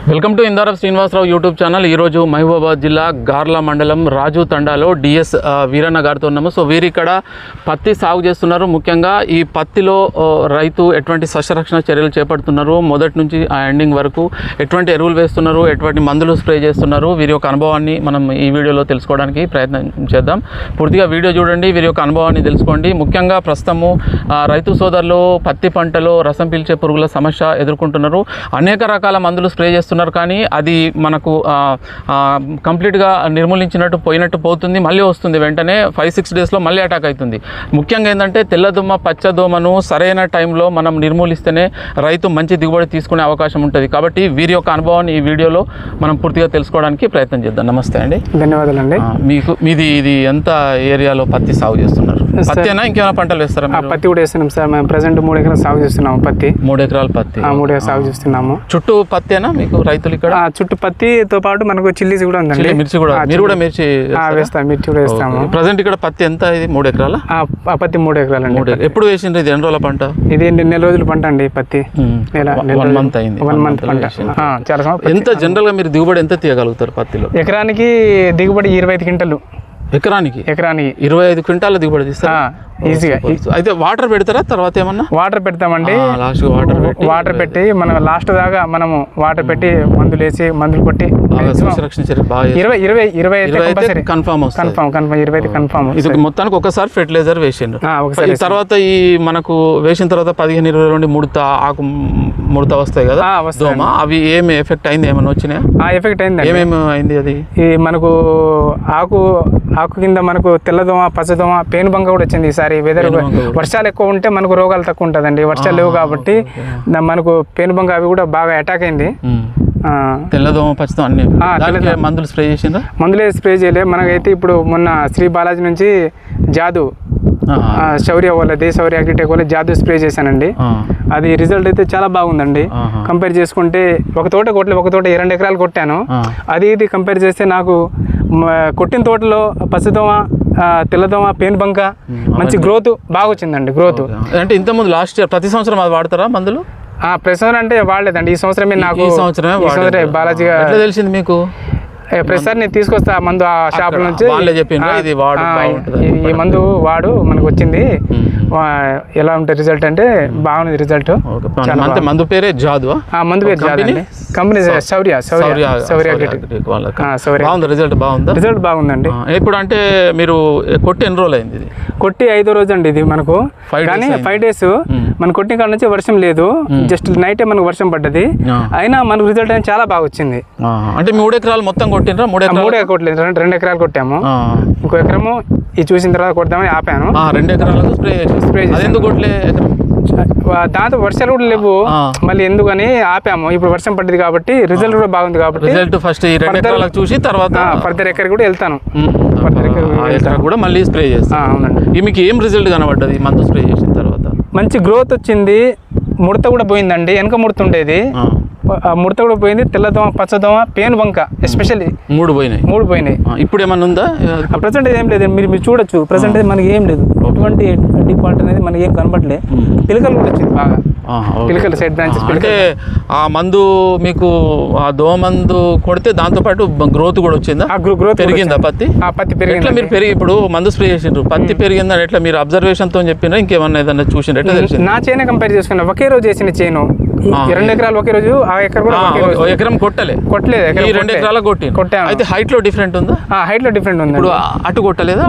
Welcome to ఇందారఫ్ Srinivasarao YouTube channel. ఈరోజు మహబూబాబాద్ జిల్లా గార్ల మండలం రాజు తండాలో డిఎస్ వీరన్న గారితో ఉన్నాము. సో వీరు ఇక్కడ పత్తి సాగు చేస్తున్నారు. ముఖ్యంగా ఈ పత్తిలో రైతు ఎటువంటి సస్యరక్షణ చర్యలు చేపడుతున్నారు, మొదటి నుంచి ఆ ఎండింగ్ వరకు ఎటువంటి ఎరువులు వేస్తున్నారు, ఎటువంటి మందులు స్ప్రే చేస్తున్నారు, వీరి యొక్క అనుభవాన్ని మనం ఈ వీడియోలో తెలుసుకోవడానికి ప్రయత్నం చేద్దాం. పూర్తిగా వీడియో చూడండి, వీరి యొక్క అనుభవాన్ని తెలుసుకోండి. ముఖ్యంగా ప్రస్తుతము రైతు సోదరులు పత్తి పంటలో రసం పీల్చే పురుగుల సమస్య ఎదుర్కొంటున్నారు. అనేక రకాల మందులు స్ప్రే చేస్తున్నారు, కానీ అది మనకు కంప్లీట్గా నిర్మూలించినట్టు పోతుంది, మళ్ళీ వస్తుంది. వెంటనే 5-6 డేస్లో మళ్ళీ అటాక్ అవుతుంది. ముఖ్యంగా ఏంటంటే తెల్లదోమ పచ్చదోమను సరైన టైంలో మనం నిర్మూలిస్తేనే రైతు మంచి దిగుబడి తీసుకునే అవకాశం ఉంటుంది. కాబట్టి వీరి యొక్క అనుభవాన్ని ఈ వీడియోలో మనం పూర్తిగా తెలుసుకోవడానికి ప్రయత్నం చేద్దాం. నమస్తే అండి. ధన్యవాదాలండి. ఇది ఎంత ఏరియాలో పత్తి సాగు చేస్తున్నారు? పత్తినా ఇంకేమైనా పంటలు వేస్తారా? పత్తి కూడా వేస్తున్నాం సార్. మేము ప్రజెంట్ 3 ఎకరాలు సాగు చేస్తున్నాము. పత్తి 3 ఎకరాల పత్తి 3 ఎకరాలు సాగు చేస్తున్నాము. చుట్టూ పత్తేనా మీకు రైతులు ఇక్కడ? చుట్టూ పత్తితో పాటు మనకు చిల్లీస్ కూడా ఉందండి. మిర్చి కూడా మీరు కూడా మిర్చి వేస్తాం, మిర్చి కూడా వేస్తాము. ప్రజెంట్ ఇక్కడ పత్తి ఎంత? ఇది 3 ఎకరాల పత్తి 3 ఎకరాలు. ఎప్పుడు వేసిండ్రు? ఇది ఎన్ని రోజుల పంట? ఇది 2 రోజుల పంట అండి. పత్తి 1 మంత్ అయింది. 1 మంత్ పంట. చాలా ఎంత జనరల్ గా మీరు దిగుబడి ఎంత తీయగలుగుతారు పత్తిలో? ఎకరానికి దిగుబడి 25 క్వింటలు. ఎకరానికి 25 క్వింటాల దిగుబడి తీస్తారు ఈజీగా. అయితే వాటర్ పెడతారా తర్వాత ఏమన్నా? వాటర్ పెడతామండి. లాస్ట్ వాటర్ పెట్టి మనం లాస్ట్ దాకా మనము వాటర్ పెట్టి మందులు వేసి మందులు కొట్టి 25 కన్ఫర్మ్ 25 కన్ఫర్మ్. ఇది మొత్తానికి ఒకసారి ఫెర్టిలైజర్ వేసిండ్రు. తర్వాత ఈ మనకు వేసిన తర్వాత 15-20 నుండి ముడత వస్తాయి కదా దోమ, అవి ఏమి ఎఫెక్ట్ అయింది? ఏమైనా వచ్చినాయా? ఎఫెక్ట్ అయింది. ఏమేమి అయింది? అది మనకు ఆకు కింద మనకు తెల్లదోమ పచ్చదోమ పేనుబంక కూడా వచ్చింది. ఈసారి వెదర్ వర్షాలు ఎక్కువ ఉంటే మనకు రోగాలు తక్కువ ఉంటుందండి. వర్షాలు లేవు కాబట్టి మనకు పేనుబంక అవి కూడా బాగా అటాక్ అయింది. తెల్లదోమ పచ్చదోమ అన్ని మందులు స్ప్రే చేసిందా? మందులే స్ప్రే చేయలే. మనకైతే ఇప్పుడు మొన్న శ్రీ బాలాజీ నుంచి జాదు శౌర్య వాళ్ళ దేశౌర్య అగ్రిటెక్ వాళ్ళ జాదు స్ప్రే చేశానండి. అది రిజల్ట్ అయితే చాలా బాగుందండి. కంపేర్ చేసుకుంటే ఒక తోట 2 ఎకరాలు కొట్టాను. అది ఇది కంపేర్ చేస్తే నాకు కొట్టిన తోటలో పచ్చదోమ తెల్లదోమ పేనుబంక మంచి గ్రోత్ బాగా వచ్చిందండి. గ్రోత్ అంటే ఇంతకుముందు లాస్ట్ ఇయర్ ప్రతి సంవత్సరం అది వాడతారా మందులు? ప్రతి సంవత్సరం అంటే వాడలేదండి. ఈ సంవత్సరమే నాకు బాలాజీ తెలిసింది మీకు. ప్రతిసారి నేను తీసుకొస్తా మందు ఆ షాప్ నుంచి. ఈ మందు వాడు మనకు వచ్చింది. ఎలా ఉంటుంది రిజల్ట్ అంటే బాగుంది రిజల్ట్. మందు పేరే జాదు. మందు పేరు జాదు అండి. కంపెనీ శౌర్య రిజల్ట్ బాగుంది. రిజల్ట్ బాగుందండి. ఇప్పుడు అంటే మీరు కొట్టి ఎన్ని రోజులు అయింది? కొట్టి 5వ రోజు అండి ఇది మనకు. కానీ 5 డేస్ మన కొట్టిన కాడ నుంచి వర్షం లేదు. జస్ట్ నైటే మనకు వర్షం పడ్డది. అయినా మనకు రిజల్ట్ అనేది చాలా బాగా వచ్చింది. అంటే 3 ఎకరాలు మొత్తం కొట్టినరా? 3 ఎకరాలు కొట్టలేదు, 2 ఎకరాలు కొట్టాము. ఇంకో ఎకరము ఇది చూసిన తర్వాత కొడదామని ఆపాను. 2 ఎకరాలకు స్ప్రే ఎందుకు కొట్టలే? దాంతో వర్షాలు కూడా లేవు, మళ్ళీ ఎందుకని ఆపాము. ఇప్పుడు వర్షం పడ్డది కాబట్టి రిజల్ట్ కూడా బాగుంది కాబట్టి రిజల్ట్ ఫస్ట్ 2 ఎకరాలకు చూసి తర్వాత ఫర్దర్ ఎకర్ కూడా వెళ్తాను. కూడా మళ్ళీ స్ప్రే చేస్తాను. అవునండి. మీకు ఏం రిజల్ట్ కనబడ్డది మందు స్ప్రే చేసిన తర్వాత? మంచి గ్రోత్ వచ్చింది. ముడత కూడా పోయిందండి. వెనక ముడత ఉండేది, ముడత కూడా పోయింది. తెల్లదోమ పచ్చదోమ పేనుబంక ఎస్పెషల్లీ 3 పోయినాయి. ఇప్పుడు ఏమన్నా ఉందా? ప్రజెంట్ ఏం లేదు. మీరు చూడొచ్చు. ప్రజెంట్ మనకి ఏం లేదు. ఎటువంటి డిఫాల్ట్ అనేది మనకి ఏం కనబడలే. పిలకలు కూడా వచ్చింది బాగా. పిలకలు సైడ్ బ్రాంచెస్. అంటే ఆ మందు మీకు ఆ దోమ మందు కొడితే దాంతో పాటు గ్రోత్ కూడా వచ్చిందా? గ్రోత్ పెరిగిందా? పత్తి పెరిగింది. మీరు ఇప్పుడు మందు స్ప్రే చేసిండ్రు, పత్తి పెరిగిందని ఎట్లా మీరు అబ్జర్వేషన్ తో చెప్పినా ఇంకేమన్నా ఏదన్నా చూసిండ్రు? ఎట్లా తెలిసింది? నా చేనే కంపేర్ చేసుకున్నా. ఒకే రోజు చేసిన చేను 2 ఎకరాలు ఒకే రోజు. ఆ ఎకర్ కూడా ఎకరం కొట్టలేదు. 2 ఎకరాలకు కొట్టాను. అయితే హైట్ లో డిఫరెంట్ ఉందా? హైట్ లో డిఫరెంట్ ఉంది. ఇప్పుడు అటు కొట్టలేదా?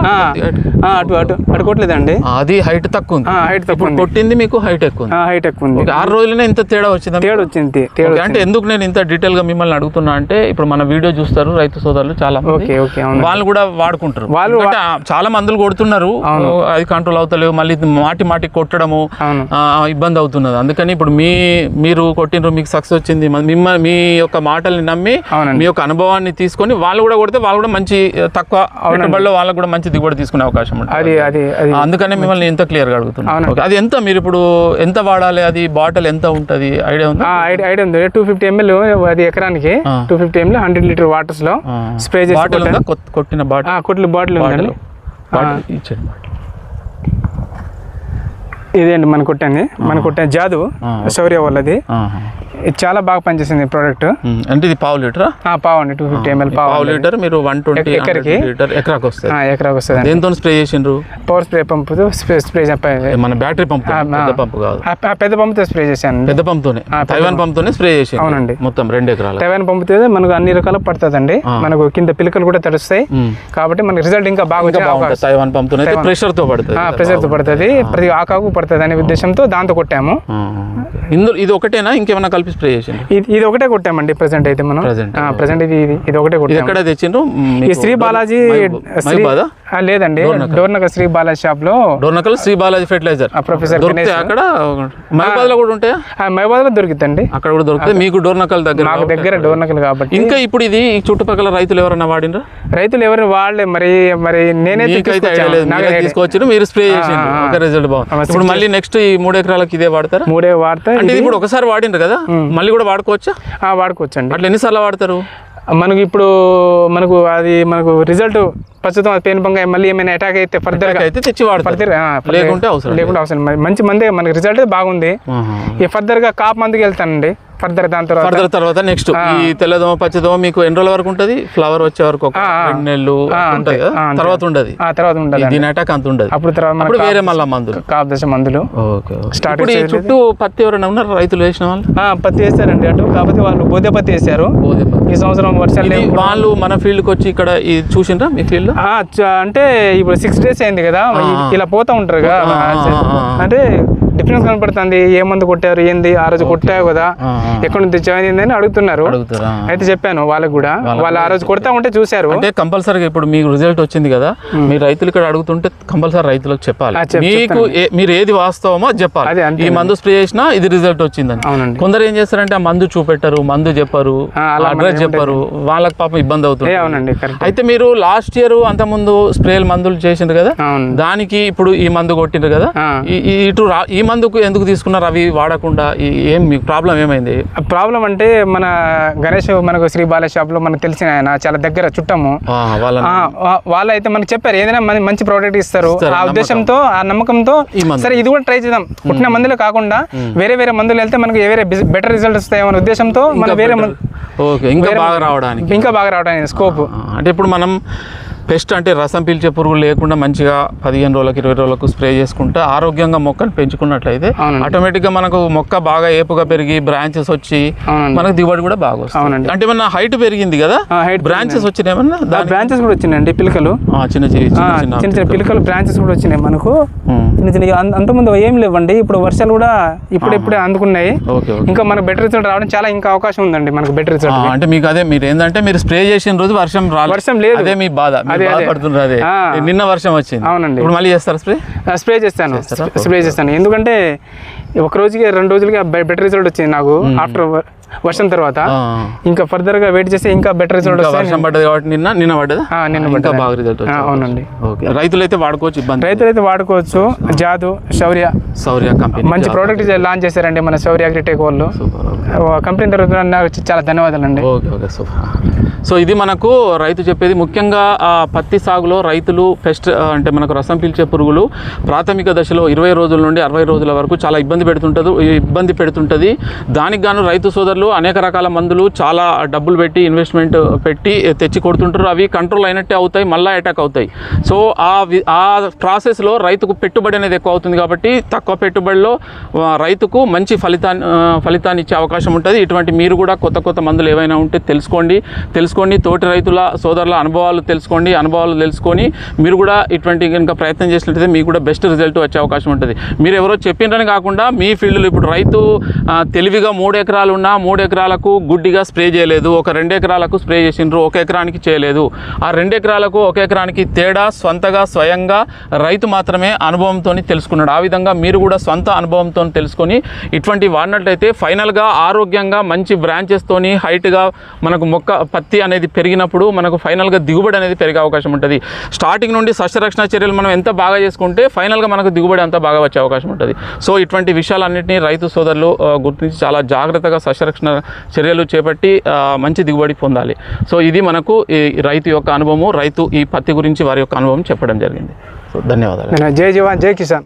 అటు కొట్టలేదండి. అది హైట్ తక్కువ ఉంది. హైట్ తక్కువ కొట్టింది మీకు హైట్ ఎక్కువ ఉంది. హైట్ ఎక్కువ ఉంది. 6 రోజులనే ఇంత తేడా వచ్చింది. అంటే ఎందుకు నేను ఇంత డీటెయిల్ గా మిమ్మల్ని అడుగుతున్నా అంటే, ఇప్పుడు మన వీడియో చూస్తారు రైతు సోదరులు చాలా మంది, వాళ్ళు కూడా వాడుకుంటారు. వాళ్ళు చాలా మందులు కొడుతున్నారు, అది కంట్రోల్ అవుతలేవు. మళ్ళీ మాటి కొట్టడము ఇబ్బంది అవుతున్నది. అందుకని ఇప్పుడు మీరు కొట్టినరు, మీకు సక్సెస్ వచ్చింది. మీ యొక్క మాటల్ని నమ్మి మీ యొక్క అనుభవాన్ని తీసుకొని వాళ్ళు కూడా కొడితే వాళ్ళు కూడా మంచి తక్కువ పెట్టుబడిలో వాళ్ళకు కూడా మంచి దిగుబడి తీసుకునే అవకాశం ఉంటుంది. అందుకనే మిమ్మల్ని ఎంత క్లియర్ గా అడుగుతున్నాను. అది ఎంత మీరు ఇప్పుడు ఎంత వాడాలి? అది బాటిల్ ఎంత ఉంటుంది? ఐడియా ఉంది? ఐడియా ఉంది. 250 ml అది ఎకరానికి 250 ml 100 లీటర్ వాటర్స్ లో స్ప్రే చేసి కొట్టిన బాటిల్ బాటిల్ ఇచ్చేయండి. ఇదేంటి మన కొట్టే జాదు శౌర్య వాళ్ళది. ఇది చాలా బాగా పనిచేసింది ప్రోడక్ట్. అంటే ఇది పావు లీటరా? పావు అండి, 250 ml పావు లీటర్. మీరు 120 ఎకరాకి వస్తుంది. ఎకరాకి వస్తుంది. దేంతో స్ప్రే చేసిండ్రు? పవర్ స్ప్రే పంపుతో స్ప్రే మన బ్యాటరీ పంప్, పెద్ద పంప్ కాదు, పెద్ద పంపుతో స్ప్రే చేశాను. పెద్ద పంప్తోనే, తైవాన్ పంప్తోనే స్ప్రే చేసి. అవునండి, మొత్తం 2 ఎకరాలు తైవాన్ పంపుతో మనకు అన్ని రకాల పడుతుందండి. మనకు కింద పిలకలు కూడా తడుస్తాయి కాబట్టి మనకి రిజల్ట్ ఇంకా బాగా. తైవాన్ పంప్తో ప్రెషర్ తో పడుతుంది, ప్రతి ఆకాకు పడుతుంది అనే ఉద్దేశంతో దాంతో కొట్టాము. ఇందులో ఇది ఒకటేనా, ఇంకేమైనా కలిపి స్ప్రే చేసిండ్రు? ఇది ఒకటే కొట్టామండి ప్రెసెంట్ అయితే మనం. ప్రెసెంట్ ఇది ఒకటే కొట్టాము. ఎక్కడ తెచ్చిండ్రు? ఈ శ్రీ బాలాజీ లేదండి, డోర్నకల్ శ్రీ బాలాజీ షాప్ లో. డోర్నకల్ శ్రీ బాలాజీ ఫెర్టిలైజర్ ప్రొఫెసర్ అక్కడ మహబాద్ లో కూడా ఉంటాయా? మహబాద్ లో దొరుకుతుందండి, అక్కడ కూడా దొరుకుతాయి. మీకు డోర్నకల్ దగ్గర డోర్నకల్ కాబట్టి. ఇంకా ఇప్పుడు ఇది చుట్టుపక్కల రైతులు ఎవరన్నా వాడినరా? రైతులు ఎవరు వాడలే. మరి నేనే తీసుకొచ్చారు, మీరు స్ప్రే చేసి ఒక రిజల్ట్ బాగుంది. ఇప్పుడు మళ్ళీ నెక్స్ట్ ఈ 3 ఎకరాలకి ఇదే వాడతారా? 3 వాడతా. అంటే ఇప్పుడు ఒకసారి వాడిండ్రు కదా, మళ్ళీ కూడా వాడుకోవచ్చా? వాడుకోవచ్చు అండి. అట్లా ఎన్నిసార్లు వాడతారు? మనకు రిజల్ట్ ప్రస్తుతం పెయిన్ బంగా మళ్ళీ ఏమైనా అటాక్ అయితే ఫర్దర్ అయితే తెచ్చి వాడతారు, లేకుంటే అవసరం. మంచి మందే మనకి రిజల్ట్ బాగుంది. ఈ ఫర్దర్ గా కాప్ మందుకి వెళ్తానండి. ఫర్దర్ తర్వాత నెక్స్ట్ ఈ తెల్లదోమ పచ్చదోమ మీకు ఎన్ని రోజుల వరకు ఉంటుంది? ఫ్లవర్ వచ్చే వరకు 2 నెలలు ఉంటాయి కదా, తర్వాత ఉండదు. దీని అటాక్ అంత ఉండదు. అప్పుడు వేరే మళ్ళీ మందులు, కాప్ దశ మందులు. ఇప్పుడు ఈ చుట్టూ పత్తి ఎవరైనా ఉన్నారు రైతులు వేసిన వాళ్ళు? పత్తి వేస్తారండి అటు, కాకపోతే వాళ్ళు బోధే పత్తి వేసారు. ఈ సంవత్సరం వర్షాలు వాళ్ళు మన ఫీల్డ్ కి వచ్చి ఇక్కడ చూసిండ్రా మీ ఫీల్డ్? అంటే ఇప్పుడు 6 days అయింది కదా, ఇలా పోతా ఉంటారు కదా, అంటే డిఫరెన్స్ కనపడుతుంది. ఏ మందు కొట్టారు, ఏంది ఆ రోజు కొట్టావు కదా, ఎక్కడ నుంచి తెచ్చావని అడుగుతున్నారు. అయితే చెప్పాను వాళ్ళకి కూడా, వాళ్ళు ఆ రోజు కొడతా ఉంటే చూసారు. అంటే కంపల్సరీగా ఇప్పుడు మీకు రిజల్ట్ వచ్చింది కదా, మీ రైతులు ఇక్కడ అడుగుతుంటే కంపల్సరీ రైతులకు చెప్పాలి. మీకు మీరు ఏది వాస్తవమో చెప్పాలి. ఈ మందు స్ప్రే చేసినా ఇది రిజల్ట్ వచ్చిందని. కొందరు ఏం చేస్తారంటే ఆ మందు చూపెట్టరు, మందు చెప్పరు, అడ్రస్ చెప్పరు, వాళ్ళకి పాపం ఇబ్బంది అవుతుంది. అయితే మీరు లాస్ట్ ఇయర్ అంత ముందు స్ప్రేలు మందులు చేసిండ్రు కదా, దానికి ఇప్పుడు ఈ మందు కొట్టిండ్రు కదా, ఇటు ఈ మందుకు ఎందుకు తీసుకున్నారు? అవి వాడకుండా ఏం మీకు ప్రాబ్లం ఏమైంది? ప్రాబ్లం అంటే మన గణేష్ మనకు శ్రీ బాల షాప్ లో మనకు తెలిసిన ఆయన చాలా దగ్గర చుట్టము, వాళ్ళైతే మనకు చెప్పారు ఏదైనా మంచి ప్రోడక్ట్ ఇస్తారు. ఆ ఉద్దేశంతో, ఆ నమ్మకంతో సరే ఇది కూడా ట్రై చేద్దాం, పుట్టిన మందులు కాకుండా వేరే మందులు వెళ్తే మనకి బెటర్ రిజల్ట్ వస్తాయనే ఉద్దేశంతో మనం వేరే ఇంకా బాగా రావడానికి స్కోప్. అంటే ఇప్పుడు మనం పెస్ట్ అంటే రసం పీల్చే పురుగులు లేకుండా మంచిగా 15 రోజులకు 20 రోజులకు స్ప్రే చేసుకుంటే ఆరోగ్యంగా మొక్కను పెంచుకున్నట్లయితే ఆటోమేటిక్గా మనకు మొక్క బాగా ఏపుగా పెరిగి బ్రాంచెస్ వచ్చి మనకు దిగుబడి కూడా బాగా వస్తుంది. అంటే మన హైట్ పెరిగింది కదా, బ్రాంచెస్ వచ్చినాయి, ఏమన్నా బ్రాంచెస్ కూడా వచ్చినాయండి, పిలకలు చిన్న పిలకలు బ్రాంచెస్ కూడా వచ్చినాయి మనకు. చిన్న అంతకుముందు ఏం లేవండి, ఇప్పుడు వర్షాలు కూడా ఇప్పుడే అందుకున్నాయి. ఇంకా మనకు బెటర్ రిజల్ట్ రావడం చాలా ఇంకా అవకాశం ఉందండి మనకు బెటర్ రిజల్ట్. అంటే మీకు అదే మీరు ఏంటంటే మీరు స్ప్రే చేసిన రోజు వర్షం లేదు, అదే మీ బాధ. అదే నిన్న వర్షం వచ్చింది. అవునండి, ఇప్పుడు మళ్ళీ చేస్తారు స్ప్రే చేస్తాను. ఎందుకంటే ఒక రోజుకి 2 రోజులకి బెటర్ రిజల్ట్ వచ్చింది నాకు ఆఫ్టర్ వర్షం తర్వాత. ఇంకా ఫర్దర్ గా వెయిట్ చేస్తే ఇంకా బెటర్ రిజల్ట్ వస్తుంది. వర్షం పడ్డది కాబట్టి నిన్న పడ్డదా, బాగా రిజల్ట్ వచ్చింది. అవునండి, రైతులైతే వాడుకోవచ్చు. జాదు శౌర్య కంపెనీ మంచి ప్రోడక్ట్ లాంచ్ చేశారండి మన శౌర్య అగ్రిటెక్ వాళ్ళు. కంపెనీ తరఫున నాకు చాలా ధన్యవాదాలు అండి. సో ఇది మనకు రైతు చెప్పేది. ముఖ్యంగా పత్తి సాగులో రైతులు పెస్ట్ అంటే మనకు రసం పీల్చే పురుగులు ప్రాథమిక దశలో 20 రోజుల నుండి 60 రోజుల వరకు చాలా ఇబ్బంది పెడుతుంటుంది. దానికి గాను రైతు సోదరులు అనేక రకాల మందులు చాలా డబ్బులు పెట్టి ఇన్వెస్ట్మెంట్ పెట్టి తెచ్చి కొడుతుంటారు. అవి కంట్రోల్ అయినట్టే అవుతాయి, మళ్ళీ అటాక్ అవుతాయి. సో ఆ ప్రాసెస్లో రైతుకు పెట్టుబడి అనేది ఎక్కువ అవుతుంది కాబట్టి తక్కువ పెట్టుబడిలో రైతుకు మంచి ఫలితాన్ని ఇచ్చే అవకాశం ఉంటుంది. ఇటువంటి మీరు కూడా కొత్త మందులు ఏవైనా ఉంటే తెలుసుకోండి, తోటి రైతుల సోదరుల అనుభవాలు తెలుసుకొని మీరు కూడా ఇటువంటి కనుక ప్రయత్నం చేసినట్లయితే మీకు కూడా బెస్ట్ రిజల్ట్ వచ్చే అవకాశం ఉంటుంది. మీరు ఎవరో చెప్పిండ్రని కాకుండా మీ ఫీల్డ్లో ఇప్పుడు రైతు తెలివిగా 3 ఎకరాలు ఉన్నా 3 ఎకరాలకు గుడ్డిగా స్ప్రే చేయలేదు, ఒక 2 ఎకరాలకు స్ప్రే చేసిండ్రు, 1 ఎకరానికి చేయలేదు. ఆ 2 ఎకరాలకు 1 ఎకరానికి తేడా స్వయంగా రైతు మాత్రమే అనుభవంతో తెలుసుకున్నాడు. ఆ విధంగా మీరు కూడా సొంత అనుభవంతో తెలుసుకొని ఇటువంటి వాడినట్లయితే ఫైనల్గా ఆరోగ్యంగా మంచి బ్రాంచెస్తోని హైట్గా మనకు పత్తి అనేది పెరిగినప్పుడు మనకు ఫైనల్గా దిగుబడి అనేది పెరిగే అవకాశం ఉంటుంది. స్టార్టింగ్ నుండి సస్యరక్షణ చర్యలు మనం ఎంత బాగా చేసుకుంటే ఫైనల్గా మనకు దిగుబడి అంతా బాగా వచ్చే అవకాశం ఉంటుంది. సో ఇటువంటి విషయాలన్నింటినీ రైతు సోదరులు గుర్తించి చాలా జాగ్రత్తగా సస్యరక్షణ చర్యలు చేపట్టి మంచి దిగుబడి పొందాలి. సో ఇది మనకు ఈ రైతు యొక్క అనుభవము, రైతు ఈ పత్తి గురించి వారి యొక్క అనుభవం చెప్పడం జరిగింది. సో ధన్యవాదాలు. జై జవాన్ జై కిసాన్.